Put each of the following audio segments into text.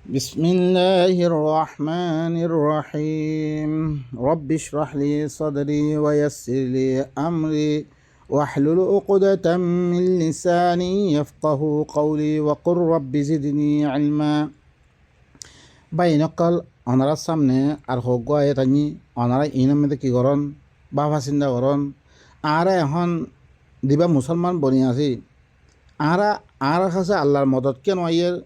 بسم الله الرحمن الرحيم رب اشرح لي صدري ويسر لي أمري واحلل عقدة من لساني يفقه قولي وقل رب زدني علما বাইনকাল অনারার সামনে আর হোক আয়তানি অনারা ইনার মধ্যে কী করন বাবা চিন্তা করন আর এখন দিবা মুসলমান বনি আছি আর কাছে আল্লাহর মদত কেন আইয়ের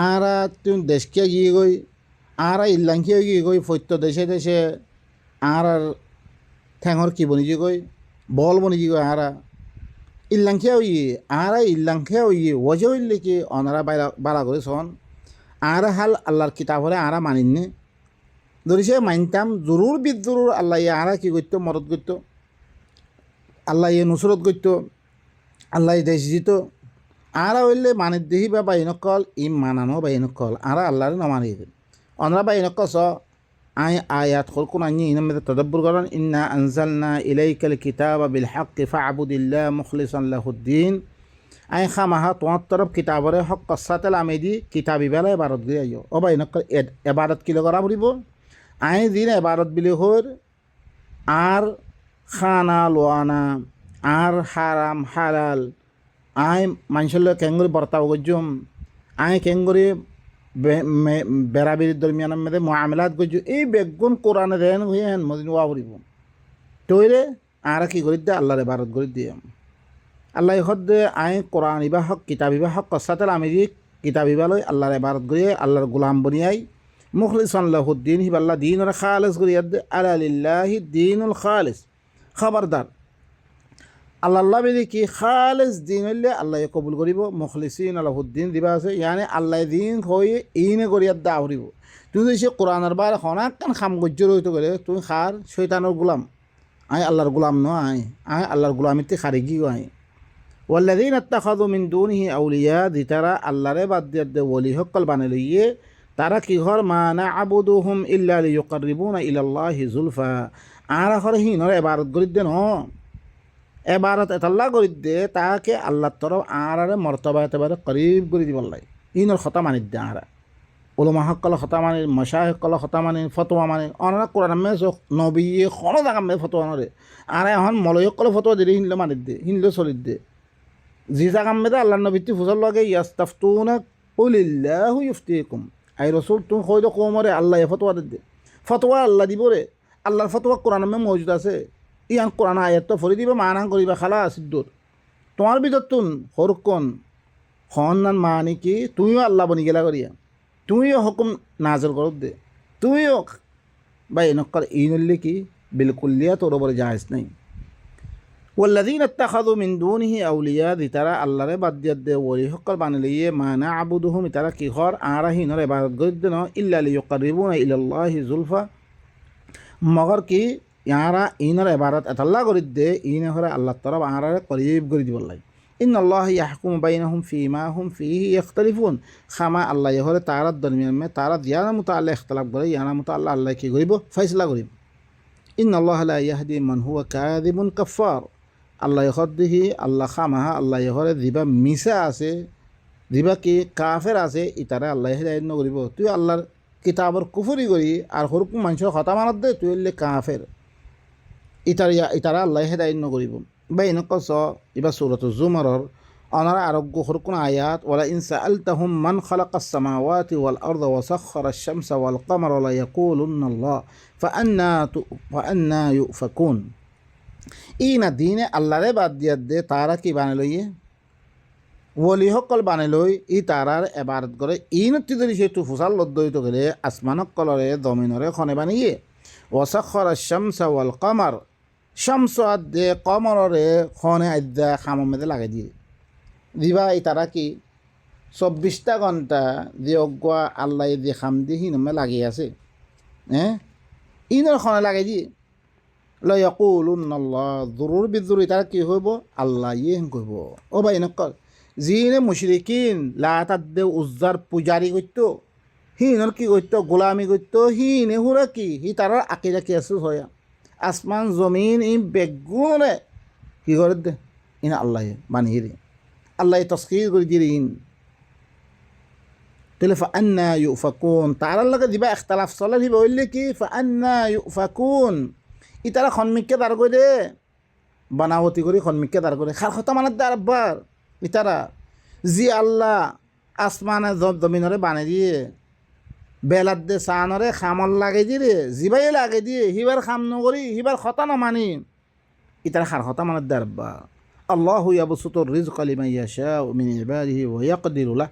আরা তুমি দেশকে গিয়ে গই আরা ইল্লাংখিয়ে গিয়ে গই ফৈত্য দেশে দেশে আর ঠেঙর কি বনি যে গই বল বনি যে গই আরা ইল্লাংখিয়া হইয়ে আরা ইল্লাংখিয়া হইয়ে ওজে হইলে কি অনারা বালা করে শোন আর হাল আল্লাহর কিতাব হলে আরা মানিননি ধরিছে মানতাম জরুর বিদুরুর আল্লাহ ইয়ে আরা কি করতো মরদ করতো আল্লাহ ইয়ে নুসরত করতো আল্লাহ দেশ দিত আরা হইলে মানিত দেহি বা বাইনকল ই মানানো বাইনকল আরা আল্লাহর নমানি অনরা বাইনকল স আই আয়াত খল কোন আনি ইনাম তদব্বুর করেন ইন্না আনজালনা ইলাইকাল কিতাবা বিল হাক্কি ফা'বুদিল্লাহ মুখলিসান লাহুদ্দিন আই খামাহা তোমার তরফ কিতাবরে হক কসাতেল আমেদি কিতাবি বেলা এবারত গিয়ে আইও ও বাইনকল এবারত কিলো করা পড়িব আই দিন এবারত বিলি হর আর খানা লোয়ানা আর হারাম হালাল আই মানুষের কেঙ্গুরি বর্তাব গজ্জুম আই কেঙ্গুরি বেড়াবির দরমিয়ানের মধ্যে মামলাত গজ্জু এই বেগুন কোরআনে দেন হয়ে হেন মদিন ওয়া করিব তৈরে আর কি করি দে আল্লাহরে ভারত করে দিয়ে আল্লাহ হদ দে আই কোরআন ইবা হক কিতাব ইবা হক কসাতেল আমি কিতাব ইবা লই আল্লাহরে ভারত করিয়ে আল্লাহর গোলাম বনিয়াই মুখলিসান লাহুদ্দিন হিবাল্লাহ দিন ওরা খালেস করিয়া দে আলালিল্লাহি দিনুল খালেস খবরদার আল্লাহ বেদি কি খালেস দিন হইলে আল্লাহ কবুল করিব মুখলিসিন আলাহুদ্দিন দিবা আছে ইয়ানি আল্লাহ দিন হয়ে ইনে করিয়ার দা হরিব তুমি সে কোরআনের বার খনাক কান খাম গজ্য রইতে গেলে তুমি খার শৈতানের গোলাম আই আল্লাহর গোলাম ন আই আল্লাহর গোলামিতে খারে গি আই ওয়াল্লাযীন ইত্তাখাযু মিন দুনিহি আউলিয়া দিতারা আল্লাহরে বাদ দিয়ে দে ওলি হকল বানাই লইয়ে তারা কি ঘর মা না'বুদুহুম ইল্লা লিয়ুকাররিবুনা ইলাল্লাহি যুলফা আর হর হিনর ইবাদত করি দেন এবারত এতাল্লা করি দে তাকে আল্লাহর তরফ আর মর্তবা এতেবারে করিব করে দিব লাই ইনর খতা মানি দে আর উলমা সকল খতা মানি মশা সকল খতা মানি ফতোয়া মানি অনারা কোরআন মে নবী কোনো জায়গা মে ফতোয়া নরে আর এখন মলয় সকল ফতোয়া দিলে হিনলে মানি দে হিনলে চলি দে যি জায়গা মেদে আল্লাহ নবীতি ফুসল লাগে ইয়াস্তাফতুনা কুলিল্লাহু ইফতিকুম আই রসুল তুমি হয়তো কমরে আল্লাহ ফতোয়া দে ফতোয়া আল্লাহ দিবরে আল্লাহর ফতোয়া কোরআন মে মজুদ আছে ইয়ান কোরআন আয়াত ফরি দিবা মানা করিবা খালা সিদ্ধর তোমার ভিতর তুন হরকন হন্নান মানি কি তুমিও আল্লাহ বনি গেলা করিয়া তুমিও হুকুম নাজল করত দে তুমিও বা এনেকর ইনল্লে কি বিলকুল্লিয়া তোর ওপরে জাহেজ নাই ওয়াল্লাযীনা ইত্তাখাযু মিন দুনিহি আউলিয়া দিতারা আল্লাহরে বাদ দিয়া দে ওলি হকল বানাই লইয়ে মা না'বুদুহুম তারা কি হর আরা হিনর ইবাদত করি দে ন ইল্লা লিয়ুকাররিবুনা ইলাল্লাহি যুলফা মগর কি ইয়ারা ইনর ইবাদত এতাল্লা করি দে ইনে হরে আল্লাহর তরফ আরারে করিব করে দিব লাই ইন্নাল্লাহা ইয়াহকুমু বাইনাহুম ফীমা হুম ফীহি ইখতালিফুন খামা আল্লাহ হরে তারার দরমিয়ান মে তারা দিয়ানা মুতাআল্লা ইখতিলাফ করে ইয়ানা মুতাআল্লা আল্লাহ কি করিব ফয়সালা করিব ইন্নাল্লাহা লা ইয়াহদি মান হুয়া কাযিবুন কাফফার আল্লাহ হদ্দিহি আল্লাহ খামাহা আল্লাহ হরে দিবা মিসা আছে দিবা কি কাফের আছে ইতারা আল্লাহ হেদায়েত নকরিব তুই আল্লাহর কিতাবর কুফরি করি আর হরকুম মানুষের কথা মানত দে তুই হইলে কাফের ইতারা আল্লাহ হেদায়েত নকরিব বা এনেকুৱা চ ইবা সূরাতুজ জুমাৰৰ অনারা আরোগ্য হরকুন আয়াত ওয়ালা ইন সাআলতাহুম মান খালাকাস সামাওয়াতি ওয়াল আরদা ওয়া সাখখারাশ শামসা ওয়াল কামারা লা ইয়াকুলুন্নাল্লাহ ফাআন্না ইউফাকুন ইনা দিনে আল্লাহরে বাদ দিয়া দে তারা কি বানাই লইয়ে ওলি সকল বানাই লই ই তারার এবারত করে ইনতি যদি সেতু ফুসাল লদ্দইত গেলে আসমানক কলরে জমিনরে খনে বানিয়ে ওয়াসাখরাশ শামসা ওয়াল কামার শামস দে কমরে খনে আদ্যা খামর মেদে লাগাই দিয়ে দিবা ই তারা কি 24টা ঘন্টা দিয়ে অগুয়া আল্লাহ দিয়ে খাম দিয়ে হিনমে লাগিয়ে আছে ইনর খনে লাগাই দিয়ে লায়াকুলুন্নাল্লাহ জরুর বিজরুরি তারা কি হইব আল্লাহ ইয়ে কইব ও ভাই নকল যিনে মুশরিকিন লাতাত দে উজ্জার পূজারি করতো হিনর কি করতো গোলামি করতো হিনে হুরা কি হি তারার আকিদা কি আছে হয়া আসমান জমিন ই বেগুনে কি করে দে ইন আল্লাহ বানিয়ে দে আল্লাহ তসকির করে দিয়ে ইন তাহলে ফাআন্না ইউফাকুন তারার লগে দিবা ইখতিলাফ চলে দিবা হইলে কি ফাআন্না ইউফাকুন ইতারা খনমিককে দাঁড় করে বানাবতি করে খনমিককে দাঁড় করে খার কথা মানে দাঁড় আব্বার ইতারা জি আল্লাহ আসমানে জমিনরে বানে দিয়ে বেলার দে চানরে খামল লাগে দিয়ে জিবাই লাগে দিয়ে হিবার খাম নকরি হিবার কথা নমানি ইতারা খার কথা মানে দাঁড় আব্বা আল্লাহু ইয়াবসুতুর রিজকা লিমান ইয়াশাউ মিন ইবাদিহি ওয়া ইয়াকদিরু লাহ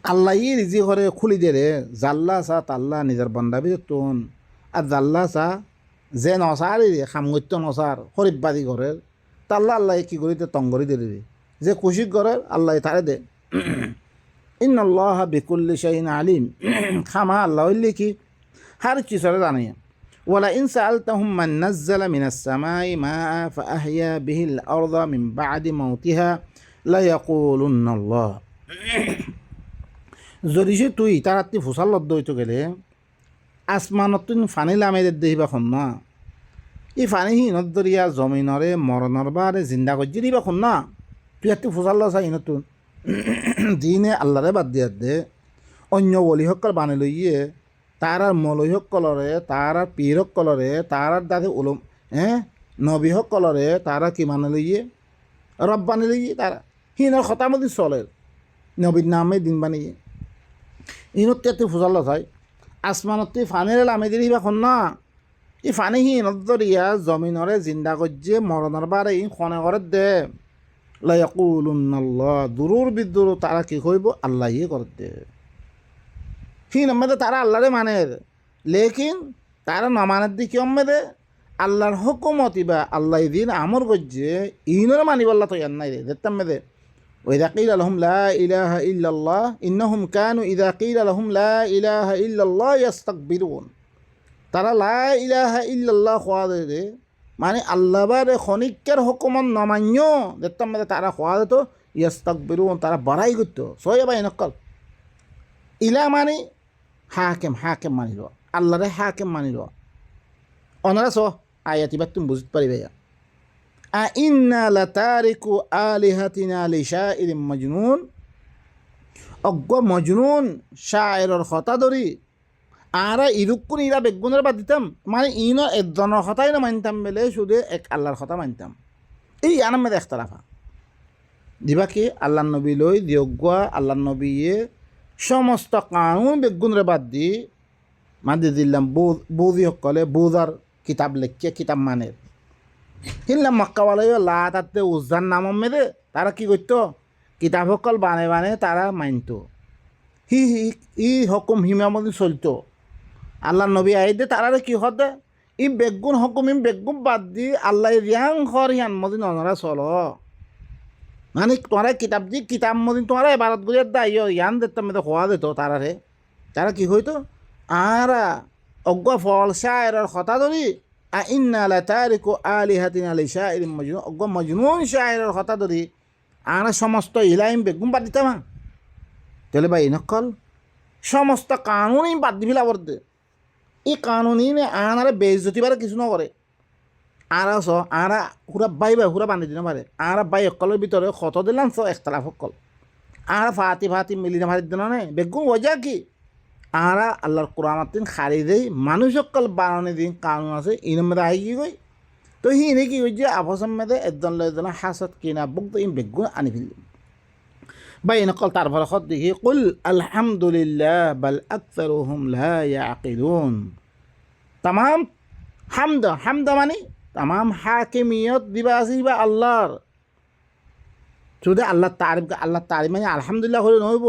আল্লাহ ই রিজি করে খুলি দে রে জাল্লা চা তাল্লা নিজের বন্দাবি তোন আর জাল্লা চা যে নসার খামগত্য নসার হরিবাদী ঘরের তাল্লা আল্লাহ কি করি দে তঙ্গরি দে রে যে খুশি ঘরের আল্লাহ তারে দে ইন্নাল্লাহ বিকুল্লি শাইইন আলিম খামা আল্লাহ হইলে কি হার চিজরে জানে ওয়ালা ইন সাআলতাহুম মান নাযালা মিনাস সামাই মাআ ফাআহইয়া বিহিল আরদা মিন বা'দি মাউতিহা লা ইয়াকুলুন্নাল্লাহ যদি সে তুই তারাত্তি ফুসাল লদ্দ হইতে গেলে আসমানত তুই ফানি লামেদের দেহিবা খন না এই ফানি হিনত দরিয়া জমিনরে মরণর বারে জিন্দা করছি দিবা খন না তুই একটি ফুসাল চাই নতুন দিনে আল্লাহরে বাদ দিয়া দে অন্য বলি সকল বানি লইয়ে তার আর মলই সকলরে তার আর পীর সকলরে তার আর দাদে উলম নবী সকলরে তারা কি মানে লইয়ে রব বানি লইয়ে তারা হিনের খতামতি চলে নবীর নামে দিন বানিয়ে ইনতে ফুজাল চাই আসমানতে ফানিরে লামে দিলি বা না ই ফানি হি নদরিয়া জমিনরে জিন্দা করছে মরণের বারে ই খনে করে দে লায়াকুলুন্নাল্লাহ দুরুর বিদুর তারা কি কইব আল্লাহ ইয়ে করে দে হি নম্মদে তারা আল্লাহরে মানে লেকিন তারা নমানের দিকে অম্মেদে আল্লাহর হুকুমত ইবা আল্লাহ দিন আমর করছে ইনরে মানিবাল্লা তো ইয়ার নাই রে দেখতাম মেদে وإذا قيل لهم لا إله إلا الله إنهم كانوا إذا قيل لهم لا إله إلا الله يستكبرون তারা লা ইলাহা ইল্লাল্লাহ খোয়াদে মানে আল্লাহ বারে খনিকের হুকুমত নমান্য দেখতাম মানে তারা খোয়াদে তো ইয়াস্তাকবিরুন তারা বাড়াই করতো সয় বাই নকল ইলা মানে হাকেম মানিল আল্লাহরে হাকেম মানিল অনারা স আয়াতিবার তুমি বুঝতে পারিবে আইন্না লাতারিকু আলিহাতিনা লিশাইরিন মাজনুন অজ্ঞ মজনুন শায়েরর কথা ধরি আর ইরুকুন ইরা বেগুনের বাদ দিতাম মানে ইনো একজনের কথাই না মানতাম বলে শুধু এক আল্লাহর কথা মানতাম এই আনার মেয়েদের একতলাফা দিবা কি আল্লাহ নবী লই দিয়গুয়া আল্লাহ নবীয়ে সমস্ত কানুন বেগুনের বাদ দি মাদি দিলাম বৌদি সকলে বৌদার কিতাব লেখিয়ে কিতাব মানের হিনলাম মক্কাওয়ালাই লাতে উজ্জান নাম মেদে তারা কি করতো কিতাব সকল বানে তারা মানত ই হকুম হিমামদি চলতো আল্লাহ নবী আইদে তারা কি হতে ই বেগুন হকুম ই বেগুন বাদ দি আল্লাহ রিয়াং হর হিয়ান মদিন অনরা চল মানে তোমার কিতাব দি কিতাব মদিন তোমার এবারত গুলিয়ে দায় ইয়ান দেখতাম মেদে হওয়া দিত তারারে তারা কি হইতো আর অজ্ঞ ফল শায়ের কথা ধরি আইন্না লাতারিকু আলিহাতিনা লিশাইরিন মাজনুন অজ্ঞ মজনুন শায়ের কথা ধরি আর সমস্ত ইলাইম বেগুন বাদ দিতাম তাহলে ভাই নকল সমস্ত কানুনই বাদ দি ফেলা দে এই কানুনই আনারে বেইজ্জতিবার কিছু নকরে আর আরা পুরা বাই পুরা বান্ধি দিন পারে আর বাই সকলের ভিতরে কত দিলাম সব একতলাফ সকল আর ফাতি মিলি না ভারি দিন নে বেগুন ওজা কি আরা আল্লাহর কোরআন দিন খারি দেই মানুষ সকল বানানি দিন কানুন আছে ইনের মধ্যে আই কি কই তো হিনে কি হয়েছে আপসের মধ্যে একজন লয়জন হাসত কিনা বুক তো ইন বেগুন আনি ফেললি বাই নকল তার ভরসত দেখি কুল আলহামদুলিল্লাহ বাল আকসারুহুম লা ইয়াকিলুন তামাম হামদ মানে তামাম হাকিমিয়ত দিবা আছে দিবা আল্লাহর শুধু আল্লাহ তারিফ মানে আলহামদুলিল্লাহ হলে নহব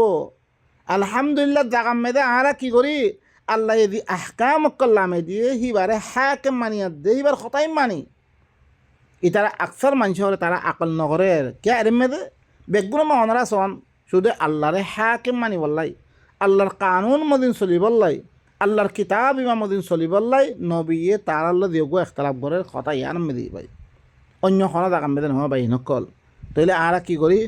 আলহামদুলিল্লাহ জাগাম মেদে আরা কি করি আল্লাহ যদি আহকাম কল্লামে দিয়ে হিবারে হাকিম মানিয়াত দে হিবার কথাই মানি ইতারা আকসার মানুষ হলে তারা আকল নগরে কে আরে মেদে বেগুন মনরা সন শুধু আল্লাহরে হাকিম মানি বললাই আল্লাহর কানুন মদিন চলি বললাই আল্লাহর কিতাব ইমা মদিন চলি বললাই নবীয়ে তার আল্লাহ দিয়েগো একতলাফ করে কথা ইয়ান মেদি ভাই অন্য খনা জাগাম মেদে নহয় ভাই নকল তাইলে আরা কি করি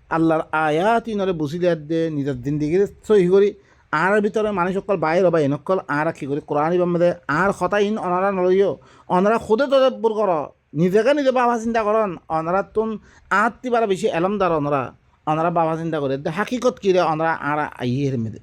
আল্লাহর আয়াত ইনরে বুঝি দে নিজের জিন্দিগির সহি করি আর ভিতরে মানুষ সকল বাইর বা এনেকল আর কি করি কোরআন ইবামে আর কথা ইন অনারা নলইও অনারা খুদে তদব্বর কর নিজেকে নিজে বাবা চিন্তা করন অনারা তুন আত্মীবার বেশি এলমদার অনরা ওনারা বাবা চিন্তা করে হাকিকত কিরে ওনারা আর আইয়ের মেদে